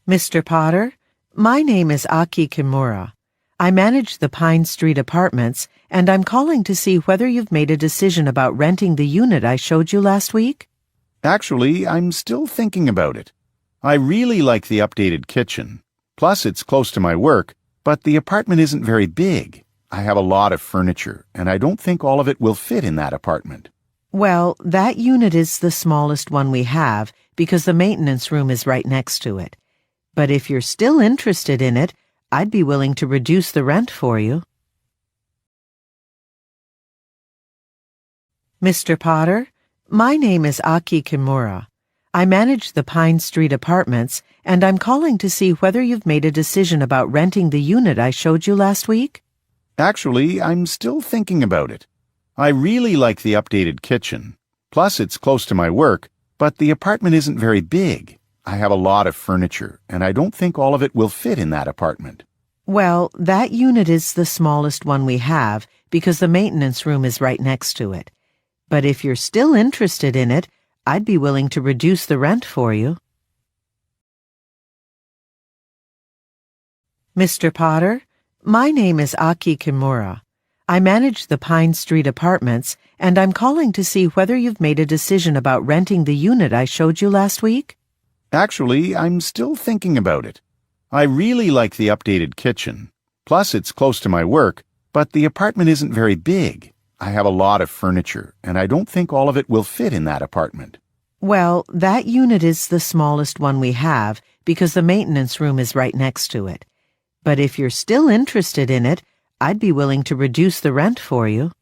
Mr. Potter, my name is Aki Kimura. I manage the Pine Street apartments, and I'm calling to see whether you've made a decision about renting the unit I showed you last week. Actually, I'm still thinking about it. I really like the updated kitchen. Plus, it's close to my work, but the apartment isn't very big. I have a lot of furniture, and I don't think all of it will fit in that apartment. Well, that unit is the smallest one we have because the maintenance room is right next to it. But if you're still interested in it, I'd be willing to reduce the rent for you. Mr. Potter, my name is Aki Kimura. I manage the Pine Street apartments, and I'm calling to see whether you've made a decision about renting the unit I showed you last week. Actually, I'm still thinking about it. I really like the updated kitchen. Plus, it's close to my work, but the apartment isn't very big. I have a lot of furniture, and I don't think all of it will fit in that apartment. Well, that unit is the smallest one we have because the maintenance room is right next to it. But if you're still interested in it, I'd be willing to reduce the rent for you. Mr. Potter, my name is Aki Kimura. I manage the Pine Street apartments, and I'm calling to see whether you've made a decision about renting the unit I showed you last week. Actually, I'm still thinking about it. I really like the updated kitchen. Plus, it's close to my work, but the apartment isn't very big. I have a lot of furniture, and I don't think all of it will fit in that apartment. Well, that unit is the smallest one we have because the maintenance room is right next to it. But if you're still interested in it, I'd be willing to reduce the rent for you.